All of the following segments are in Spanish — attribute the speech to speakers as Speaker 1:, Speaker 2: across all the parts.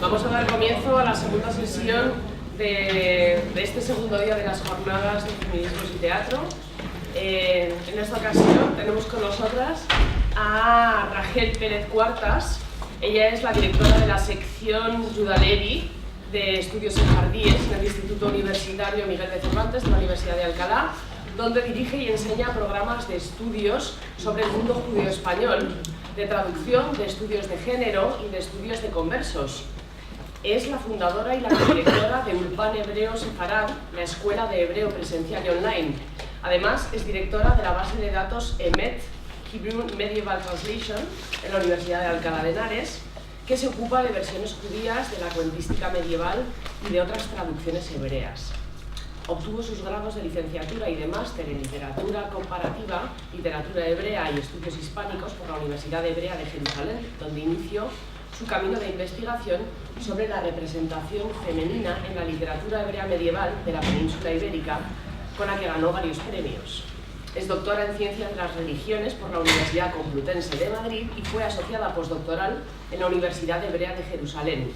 Speaker 1: Vamos a dar comienzo a la segunda sesión de este segundo día de las jornadas de feminismos y teatro. En esta ocasión tenemos con nosotras a Rachel Pérez Cuartas. Ella es la directora de la sección Judalevi de Estudios en Jardíes en el Instituto Universitario Miguel de Cervantes de la Universidad de Alcalá, donde dirige y enseña programas de estudios sobre el mundo judío-español, de traducción, de estudios de género y de estudios de conversos. Es la fundadora y la directora de Ulpan Hebreo Sefarad, la escuela de hebreo presencial y online. Además, es directora de la base de datos EMET, Hebrew Medieval Translation, en la Universidad de Alcalá de Henares, que se ocupa de versiones judías de la cuentística medieval y de otras traducciones hebreas. Obtuvo sus grados de licenciatura y de máster en literatura comparativa, literatura hebrea y estudios hispánicos por la Universidad Hebrea de Jerusalén, donde inició su camino de investigación sobre la representación femenina en la literatura hebrea medieval de la península ibérica, con la que ganó varios premios. Es doctora en Ciencias de las Religiones por la Universidad Complutense de Madrid y fue asociada postdoctoral en la Universidad Hebrea de Jerusalén.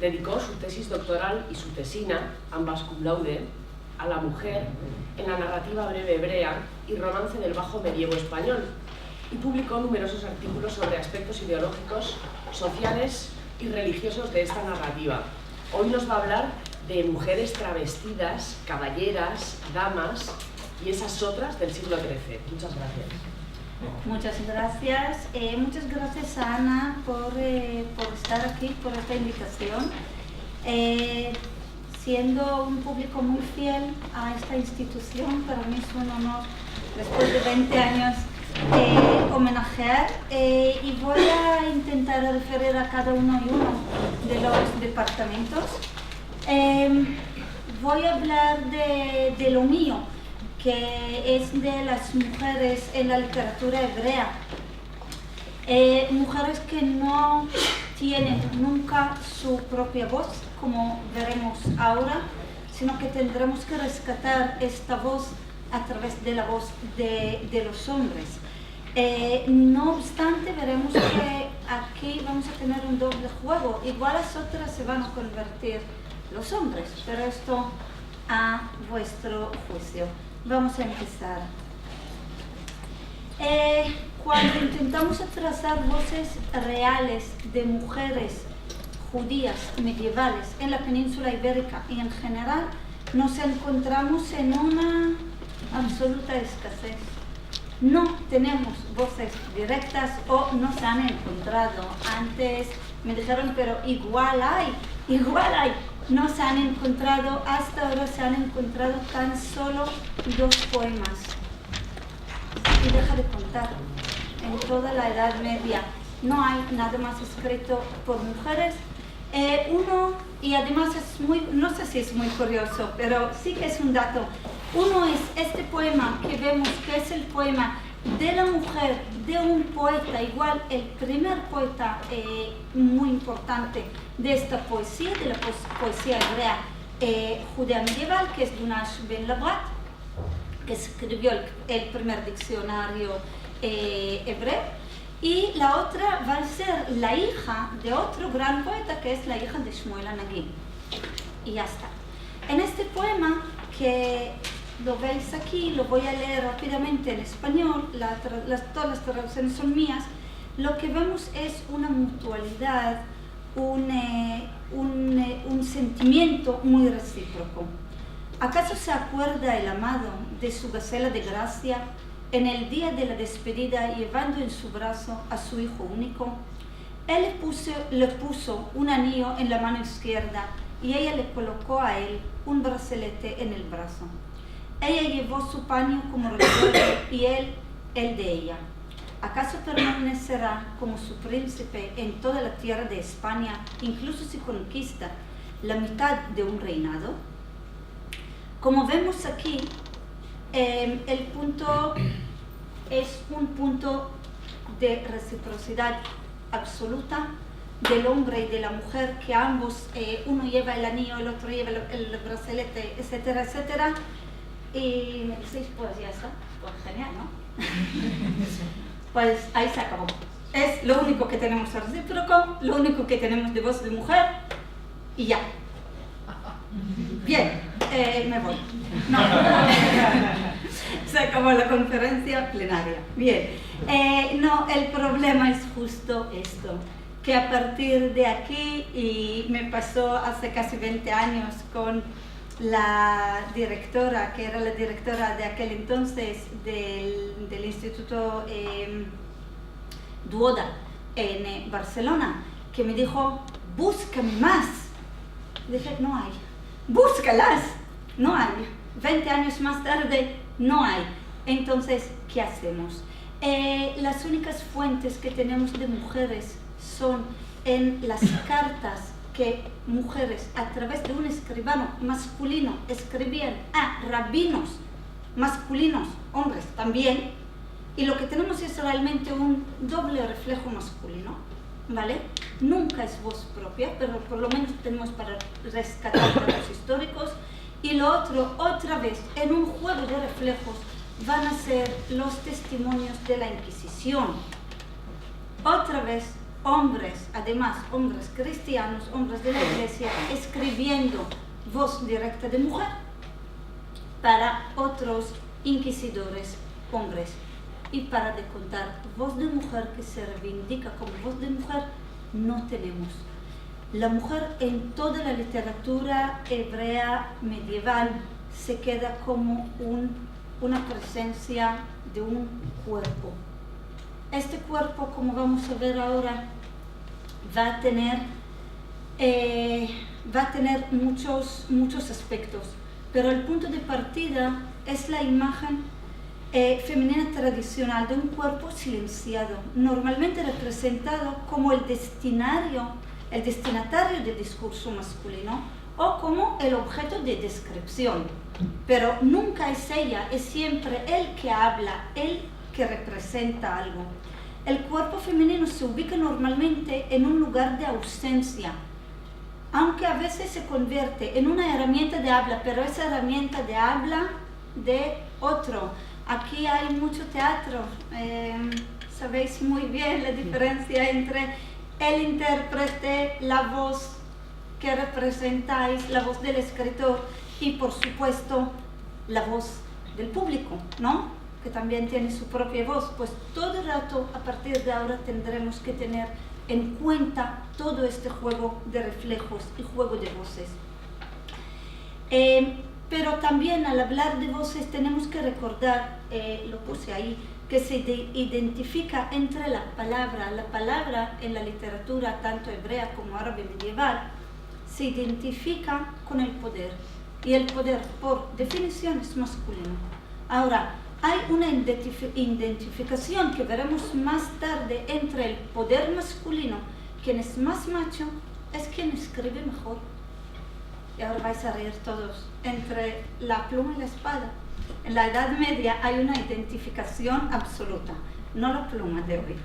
Speaker 1: Dedicó su tesis doctoral y su tesina, ambas cum laude, a la mujer en la narrativa breve hebrea y romance del Bajo Medievo español, y publicó numerosos artículos sobre aspectos ideológicos, sociales y religiosos de esta narrativa. Hoy nos va a hablar de mujeres travestidas, caballeras, damas y esas otras del siglo XIII. Muchas gracias.
Speaker 2: Muchas gracias a Ana por estar aquí, por esta invitación. Siendo un público muy fiel a esta institución, para mí es un honor, después de 20 años, homenajear, y voy a intentar referir a cada uno y uno de los departamentos. Voy a hablar de lo mío, que es de las mujeres en la literatura hebrea. Mujeres que no tienen nunca su propia voz, como veremos ahora, sino que tendremos que rescatar esta voz a través de la voz de los hombres. No obstante, veremos que aquí vamos a tener un doble juego. Igual las otras se van a convertir los hombres, pero esto a vuestro juicio. Vamos a empezar. Cuando intentamos trazar voces reales de mujeres judías medievales en la península ibérica y en general, nos encontramos en una absoluta escasez. No tenemos voces directas o no se han encontrado. Antes me dijeron, pero igual hay. No se han encontrado, hasta ahora se han encontrado tan solo 2 poemas. Y deja de contar, en toda la Edad Media no hay nada más escrito por mujeres. Uno, y además es muy, no sé si es muy curioso, pero sí que es un dato. Uno es este poema que vemos, que es el poema de la mujer de un poeta, igual el primer poeta muy importante de esta poesía, de la poesía hebrea judía medieval, que es Dunash ben Labrat, que escribió el primer diccionario hebreo. Y la otra va a ser la hija de otro gran poeta, que es la hija de Shmuel Anagí. Y ya está. En este poema, que lo veis aquí, lo voy a leer rápidamente en español, todas las traducciones son mías, lo que vemos es una mutualidad, un sentimiento muy recíproco. ¿Acaso se acuerda el amado de su gacela de gracia en el día de la despedida, llevando en su brazo a su hijo único? Él le puso un anillo en la mano izquierda y ella le colocó a él un bracelete en el brazo. Ella llevó su paño como recuerdo y él el de ella. ¿Acaso permanecerá como su príncipe en toda la tierra de España, incluso si conquista la mitad de un reinado? Como vemos aquí, el punto es un punto de reciprocidad absoluta del hombre y de la mujer, que ambos, uno lleva el anillo, el otro lleva el bracelete, etcétera, etcétera. Y me decís, pues ya está, pues genial, ¿no? Pues ahí se acabó. Es lo único que tenemos recíproco, lo único que tenemos de voz de mujer, y ya. Bien, me voy. No. Se acabó la conferencia plenaria. Bien. No, el problema es justo esto, que a partir de aquí, y me pasó hace casi 20 años con la directora, que era la directora de aquel entonces del Instituto Duoda en Barcelona, que me dijo, búscame más. Dije, no hay. Búscalas. No hay. 20 años más tarde, no hay. Entonces, ¿qué hacemos? Las únicas fuentes que tenemos de mujeres son en las cartas que mujeres a través de un escribano masculino escribían a rabinos masculinos, hombres también, y lo que tenemos es realmente un doble reflejo masculino, ¿vale? Nunca es voz propia, pero por lo menos tenemos para rescatar datos históricos. Y lo otro, otra vez, en un juego de reflejos, van a ser los testimonios de la Inquisición. Otra vez, hombres, además hombres cristianos, hombres de la Iglesia, escribiendo voz directa de mujer para otros inquisidores hombres. Y para de contar voz de mujer que se reivindica como voz de mujer, no tenemos. La mujer en toda la literatura hebrea medieval se queda como una presencia de un cuerpo. Este cuerpo, como vamos a ver ahora, va a tener muchos aspectos, pero el punto de partida es la imagen femenina tradicional de un cuerpo silenciado, normalmente representado como el destinatario del discurso masculino o como el objeto de descripción, pero nunca es ella, es siempre él que habla, él que representa algo. El cuerpo femenino se ubica normalmente en un lugar de ausencia, aunque a veces se convierte en una herramienta de habla, pero esa herramienta de habla de otro. Aquí hay mucho teatro, sabéis muy bien la diferencia entre el intérprete, la voz que representáis, la voz del escritor y por supuesto la voz del público, ¿no? Que también tiene su propia voz. Pues todo el rato a partir de ahora tendremos que tener en cuenta todo este juego de reflejos y juego de voces. Pero también al hablar de voces tenemos que recordar, lo puse ahí, que se identifica entre la palabra en la literatura tanto hebrea como árabe medieval, se identifica con el poder, y el poder por definición es masculino. Ahora, hay una identificación que veremos más tarde entre el poder masculino, quien es más macho, es quien escribe mejor. Y ahora vais a reír todos, entre la pluma y la espada. En la Edad Media hay una identificación absoluta, no la pluma de hoy.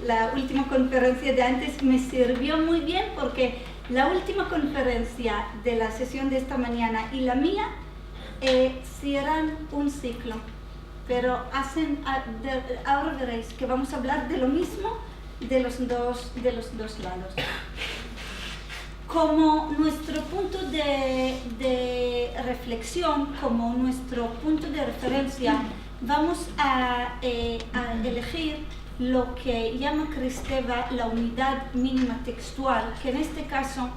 Speaker 2: La última conferencia de antes me sirvió muy bien porque la última conferencia de la sesión de esta mañana y la mía cierran un ciclo, pero ahora veréis que vamos a hablar de lo mismo de los dos lados. Como nuestro punto de reflexión, como nuestro punto de referencia, vamos a elegir lo que llama Kristeva la unidad mínima textual, que en este caso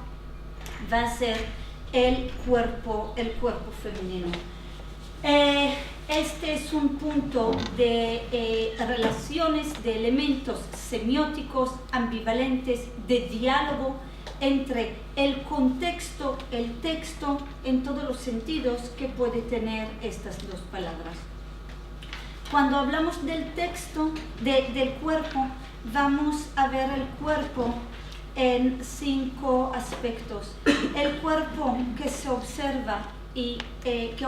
Speaker 2: va a ser el cuerpo femenino. Este es un punto de relaciones, de elementos semióticos, ambivalentes, de diálogo entre el contexto, el texto, en todos los sentidos que puede tener estas dos palabras. Cuando hablamos del texto, del cuerpo, vamos a ver el cuerpo en 5 aspectos. El cuerpo que se observa y es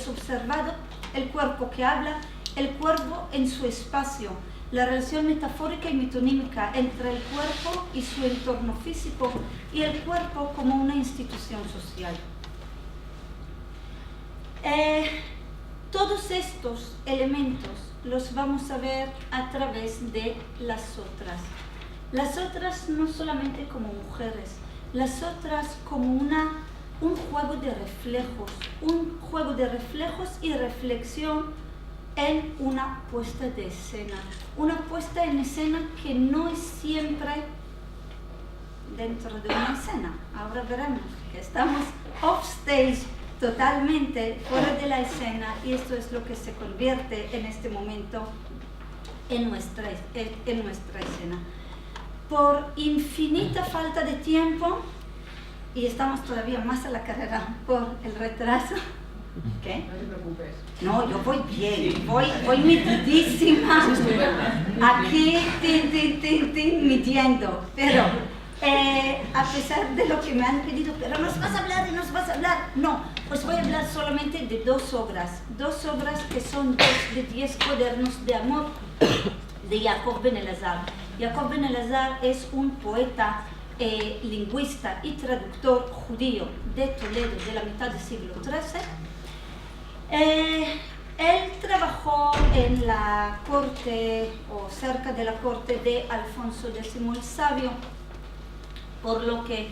Speaker 2: observado, el cuerpo que habla, el cuerpo en su espacio, la relación metafórica y metonímica entre el cuerpo y su entorno físico y el cuerpo como una institución social. Todos estos elementos los vamos a ver a través de las otras. las otras no solamente como mujeres, las otras como un juego de reflejos y reflexión en una puesta de escena. Una puesta en escena que no es siempre dentro de una escena. Ahora veremos que estamos off stage, totalmente fuera de la escena, y esto es lo que se convierte en este momento en nuestra escena. Por infinita falta de tiempo, y estamos todavía más a la carrera por el retraso. ¿Qué?
Speaker 1: No te preocupes.
Speaker 2: No, yo voy bien, voy metidísima, aquí midiendo, pero a pesar de lo que me han pedido, pero nos vas a hablar y nos vas a hablar, no, os voy a hablar solamente de dos obras que son dos de 10 cuadernos de amor de Yaakov Ben Elazar. Yaakov Ben Elazar es un poeta, lingüista y traductor judío de Toledo de la mitad del siglo XIII. Él trabajó en la corte o cerca de la corte de Alfonso X el Sabio, por lo que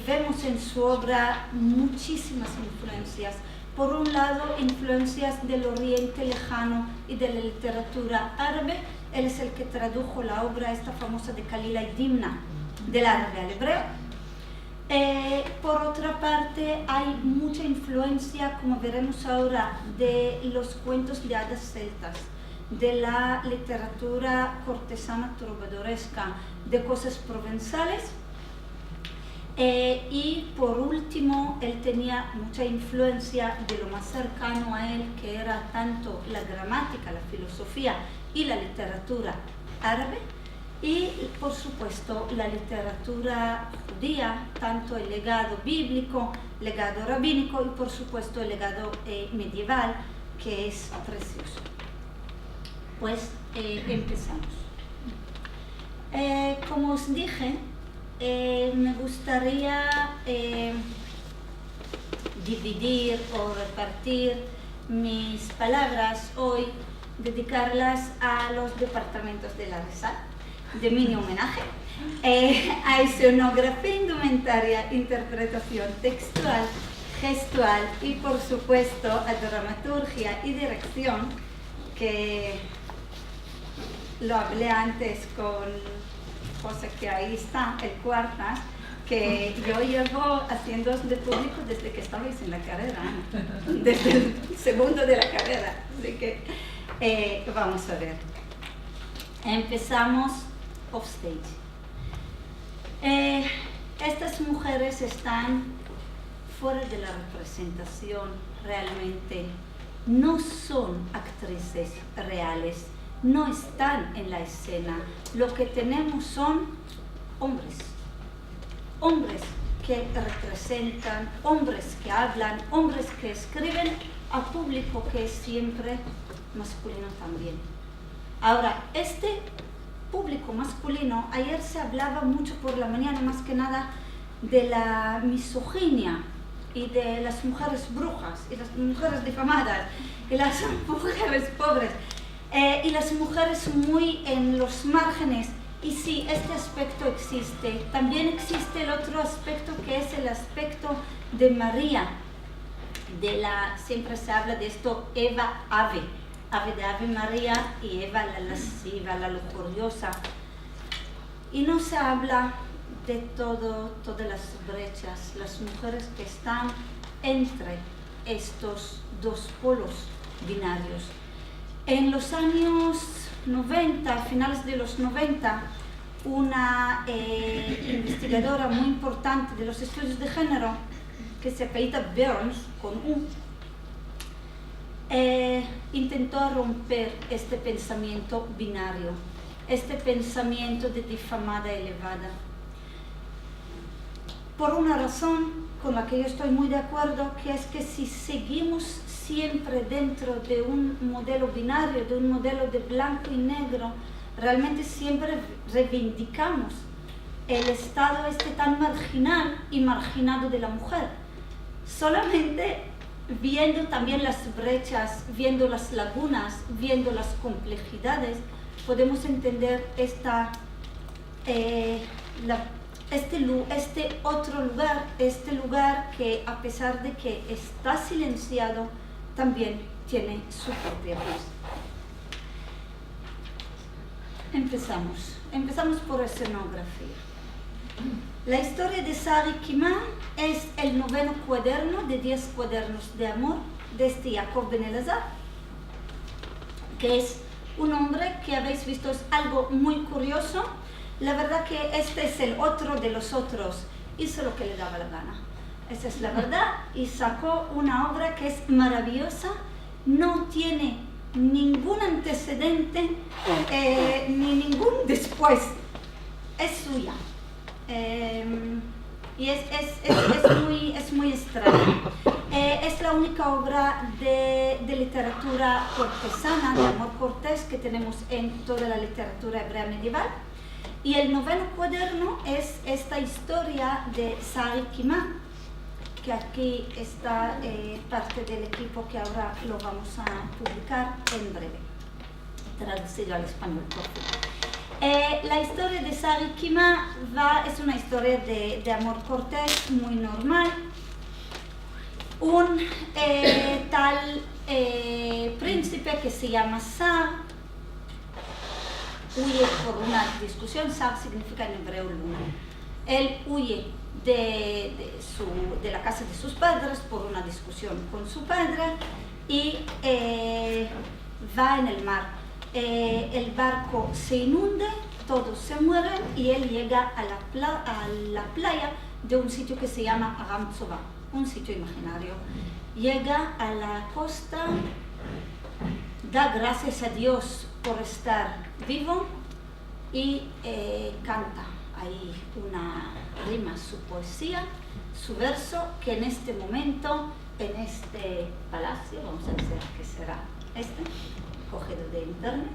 Speaker 2: vemos en su obra muchísimas influencias. Por un lado, influencias del Oriente Lejano y de la literatura árabe. Él es el que tradujo la obra esta famosa de Kalila y Dimna, del árabe al hebreo. Por otra parte, hay mucha influencia, como veremos ahora, de los cuentos de hadas celtas, de la literatura cortesana trovadoresca, de cosas provenzales. Y por último, él tenía mucha influencia de lo más cercano a él, que era tanto la gramática, la filosofía y la literatura árabe, y por supuesto la literatura judía, tanto el legado bíblico, legado rabínico y por supuesto el legado medieval, que es precioso. Pues empezamos. Como os dije, me gustaría dividir o repartir mis palabras hoy, dedicarlas a los departamentos de la RESAL, de mini homenaje, a escenografía, indumentaria, interpretación textual, gestual y por supuesto a dramaturgia y dirección, que lo hablé antes con José, que ahí está, el Cuartas, que yo llevo haciendo de público desde que estabais en la carrera, desde el segundo de la carrera, así que vamos a ver. Empezamos offstage. Estas mujeres están fuera de la representación realmente, no son actrices reales, no están en la escena. Lo que tenemos son hombres que representan, hombres que hablan, hombres que escriben a público que es siempre masculino también. Ahora, este público masculino, ayer se hablaba mucho por la mañana más que nada de la misoginia y de las mujeres brujas y las mujeres difamadas y las mujeres pobres y las mujeres muy en los márgenes. Y sí, este aspecto existe. También existe el otro aspecto, que es el aspecto de María, siempre se habla de esto, Eva Ave de Ave María y Eva la lasciva, la lujuriosa. Y no se habla de todas las brechas, las mujeres que están entre estos dos polos binarios. En los años 90, finales de los 90, una investigadora muy importante de los estudios de género, que se apellida Burns, con U, intentó romper este pensamiento binario, este pensamiento de difamada elevada. Por una razón con la que yo estoy muy de acuerdo, que es que si seguimos siempre dentro de un modelo binario, de un modelo de blanco y negro, realmente siempre reivindicamos el estado tan marginal y marginado de la mujer. Solamente viendo también las brechas, viendo las lagunas, viendo las complejidades, podemos entender esta este otro lugar, este lugar que a pesar de que está silenciado, también tiene su propia voz. Empezamos por escenografía. La historia de Sari Kimá es el 9º cuaderno de 10 cuadernos de amor de este Yaakov Ben Elazar, que es un hombre que habéis visto, es algo muy curioso. La verdad que este es el otro de los otros, hizo lo que le daba la gana. Esa es la verdad, y sacó una obra que es maravillosa, no tiene ningún antecedente ni ningún después, es suya. Y es muy extraña. Es la única obra de literatura cortesana, de amor cortés, que tenemos en toda la literatura hebrea medieval. Y el 9º cuaderno es esta historia de Sari Kimá, que aquí está parte del equipo que ahora lo vamos a publicar en breve, traducido al español. La historia de Sari Kimá es una historia de amor cortés muy normal. Un tal príncipe que se llama Sar huye por una discusión. Sar significa en hebreo luna. Él huye de la casa de sus padres por una discusión con su padre y va en el mar. El barco se inunde, todos se mueren y él llega a la playa de un sitio que se llama Aram Tzova, un sitio imaginario. Llega a la costa, da gracias a Dios por estar vivo y canta ahí una rima, su poesía, su verso, que en este momento, en este palacio, vamos a decir que será cogido de internet,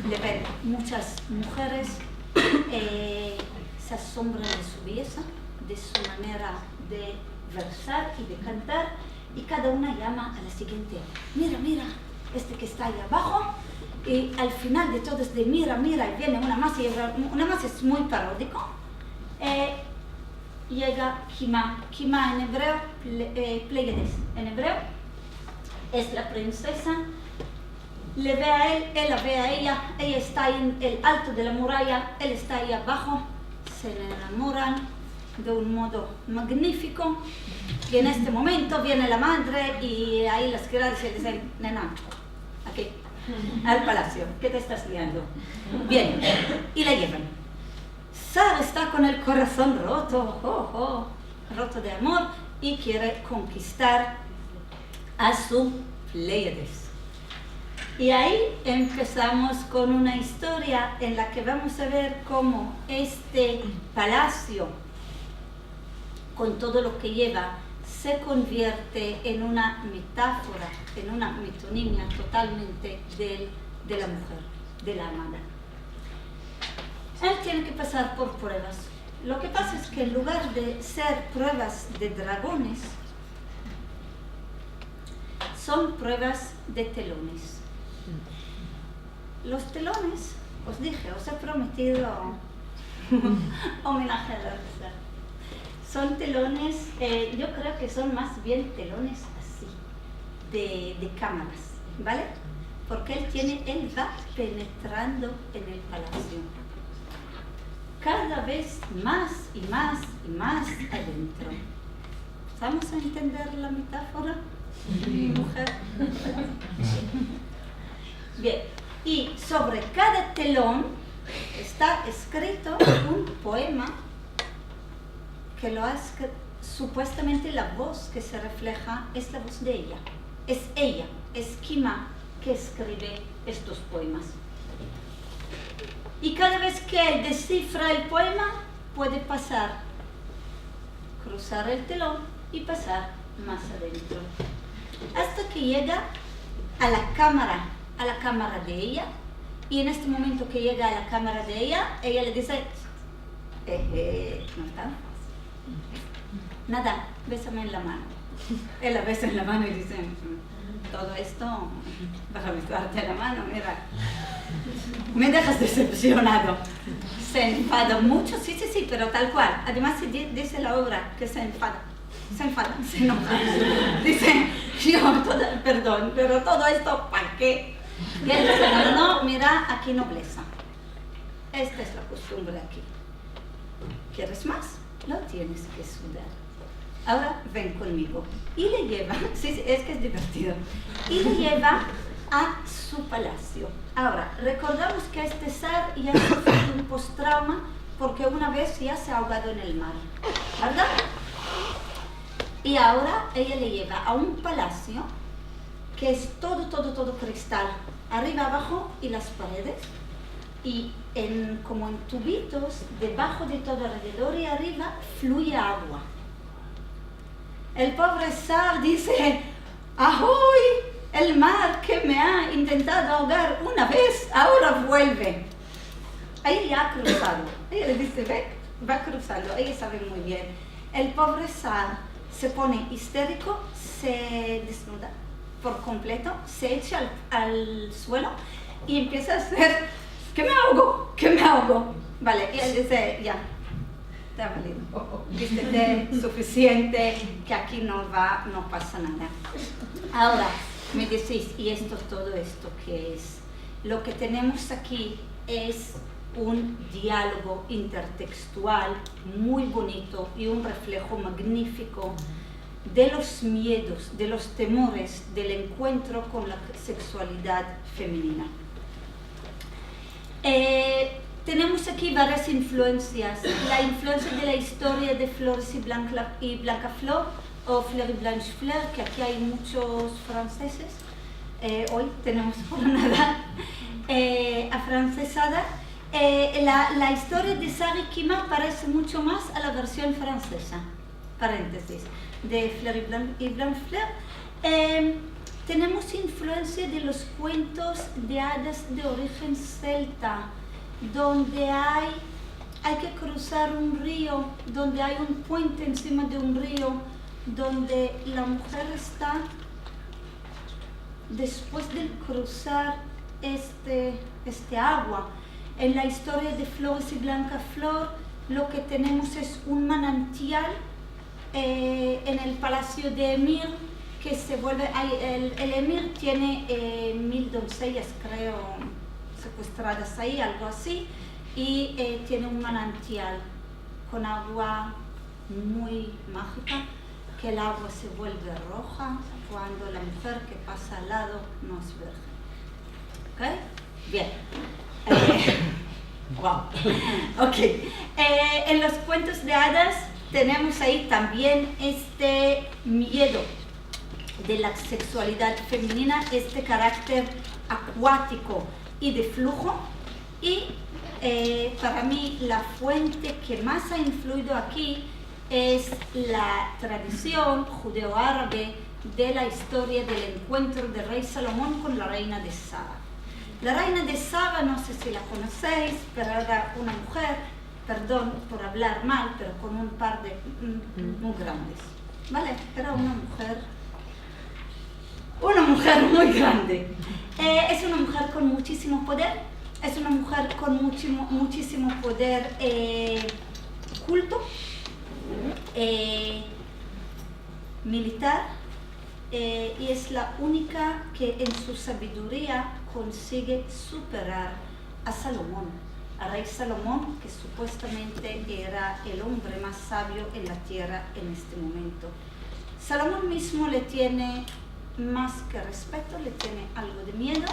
Speaker 2: le ven muchas mujeres, se asombran de su belleza, de su manera de versar y de cantar, y cada una llama a la siguiente: mira, mira, este que está ahí abajo. Y al final de todo es de mira, mira, y viene una más, y una más es muy paródico. Llega Kimá. Kimá en hebreo, Pleiades en hebreo, es la princesa. Le ve a él la ve a ella está en el alto de la muralla, él está ahí abajo, se enamoran de un modo magnífico, y en este momento viene la madre y ahí las criadas le dicen: nena, aquí, al palacio, ¿qué te estás liando? Bien, y la llevan. Sara está con el corazón roto, roto de amor, y quiere conquistar a su Pleiades. Y ahí empezamos con una historia en la que vamos a ver cómo este palacio, con todo lo que lleva, se convierte en una metáfora, en una metonimia totalmente de la mujer, de la amada. Él tiene que pasar por pruebas. Lo que pasa es que en lugar de ser pruebas de dragones, son pruebas de telones. Los telones, os dije, os he prometido homenaje a la risa. Son telones, yo creo que son más bien telones así, de cámaras, ¿vale? Porque él va penetrando en el palacio, cada vez más y más y más adentro. ¿Vamos a entender la metáfora, mujer? Bien, y sobre cada telón está escrito un poema que lo hace, supuestamente la voz que se refleja es la voz de ella. Es Kimá que escribe estos poemas. Y cada vez que él descifra el poema, puede cruzar el telón y pasar más adentro. Hasta que llega a la cámara de ella, y en este momento que llega a la cámara de ella le dice: no está. Nada, bésame en la mano. Él la besa en la mano y dice: todo esto para besarte la mano, mira. Me dejas decepcionado. Se enfada mucho, sí, pero tal cual. Además dice la obra que se enfada, se enoja. Dice, perdón, pero todo esto, ¿para qué? Y él dice, no, mira, aquí nobleza. Esta es la costumbre aquí. ¿Quieres más? Lo tienes que sudar. Ahora ven conmigo. Y le lleva, sí, es que es divertido, y le lleva a su palacio. Ahora, recordamos que este zar ya sufrió un postrauma porque una vez ya se ha ahogado en el mar, ¿verdad? Y ahora ella le lleva a un palacio que es todo cristal, arriba, abajo y las paredes, y como en tubitos, debajo de todo, alrededor y arriba, fluye agua. El pobre zar dice, ¡ahoy! El mar que me ha intentado ahogar una vez, ahora vuelve. Ella ya ha cruzado. Ella le dice, ve, va cruzando. Ella sabe muy bien. El pobre zar se pone histérico, se desnuda por completo, se echa al suelo y empieza a hacer, que me ahogo. Vale, y él dice, ya, te ha valido. Vístete suficiente, que aquí no pasa nada. Ahora, me decís, ¿y todo esto qué es? Lo que tenemos aquí es un diálogo intertextual muy bonito y un reflejo magnífico de los miedos, de los temores del encuentro con la sexualidad femenina. Tenemos aquí varias influencias. La influencia de la historia de Flores y Blancaflor, o Fleur y Blanchefleur, que aquí hay muchos franceses. Hoy tenemos por nada afrancesada. La historia de Sarah Kima parece mucho más a la versión francesa, paréntesis, de Fleur y Blanchefleur. Tenemos influencia de los cuentos de hadas de origen celta, donde hay que cruzar un río, donde hay un puente encima de un río, donde la mujer está, después de cruzar este agua. En la historia de Flores y Blancaflor, lo que tenemos es un manantial en el palacio de Emir, que se vuelve, el Emir tiene 1000 doncellas, creo, secuestradas ahí, algo así, y tiene un manantial con agua muy mágica, que el agua se vuelve roja cuando la mujer que pasa al lado no es virgen. ¿Ok? Bien. Wow. Ok. En los cuentos de hadas tenemos ahí también este miedo de la sexualidad femenina, este carácter acuático y de flujo, y para mí la fuente que más ha influido aquí es la tradición judeo-árabe de la historia del encuentro del rey Salomón con la reina de Saba. La reina de Saba, no sé si la conocéis, pero era una mujer, perdón por hablar mal, pero con un par de muy grandes, ¿vale? Era una mujer muy grande. Es una mujer con muchísimo poder, es una mujer con muchísimo poder culto, militar, y es la única que en su sabiduría consigue superar a Salomón, al rey Salomón, que supuestamente era el hombre más sabio en la tierra en este momento. Salomón mismo le tiene más que respeto, le tiene algo de miedo,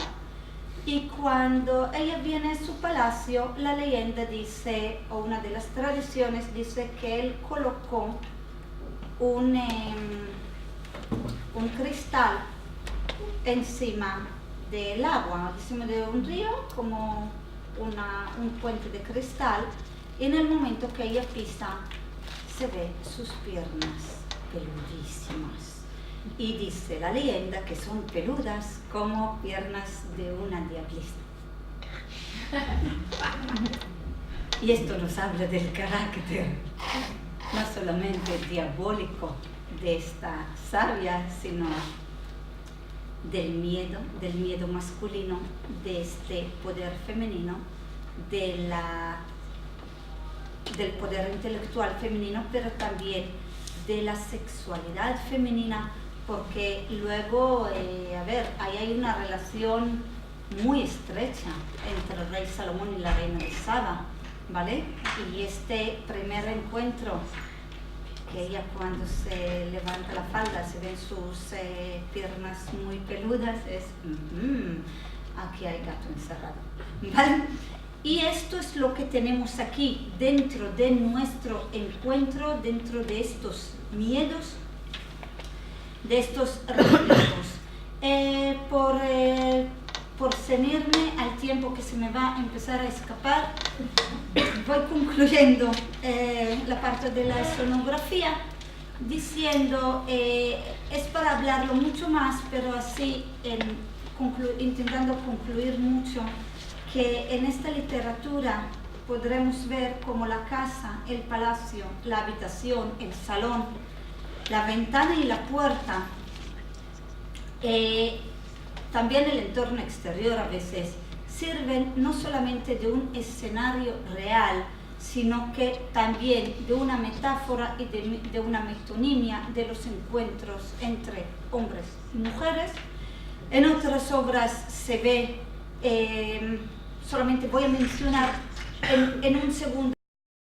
Speaker 2: y cuando ella viene a su palacio, la leyenda dice, o una de las tradiciones dice, que él colocó un cristal encima del agua, encima de un río, como un puente de cristal, y en el momento que ella pisa, se ve sus piernas peludísimas. Y dice la leyenda que son peludas como piernas de una diablista. Y esto nos habla del carácter, no solamente diabólico de esta sabia, sino del miedo masculino, de este poder femenino, del poder intelectual femenino, pero también de la sexualidad femenina, porque luego, ahí hay una relación muy estrecha entre el rey Salomón y la reina de Saba, ¿vale? Y este primer encuentro, que ella cuando se levanta la falda se ven sus piernas muy peludas, es aquí hay gato encerrado, ¿vale? Y esto es lo que tenemos aquí dentro de nuestro encuentro, dentro de estos miedos, de estos reflejos. Por ceñirme al tiempo que se me va a empezar a escapar, voy concluyendo la parte de la escenografía diciendo, es para hablarlo mucho más, pero así intentando concluir mucho, que en esta literatura podremos ver cómo la casa, el palacio, la habitación, el salón, la ventana y la puerta, también el entorno exterior a veces, sirven no solamente de un escenario real, sino que también de una metáfora y de una metonimia de los encuentros entre hombres y mujeres. En otras obras se ve, solamente voy a mencionar en un segundo,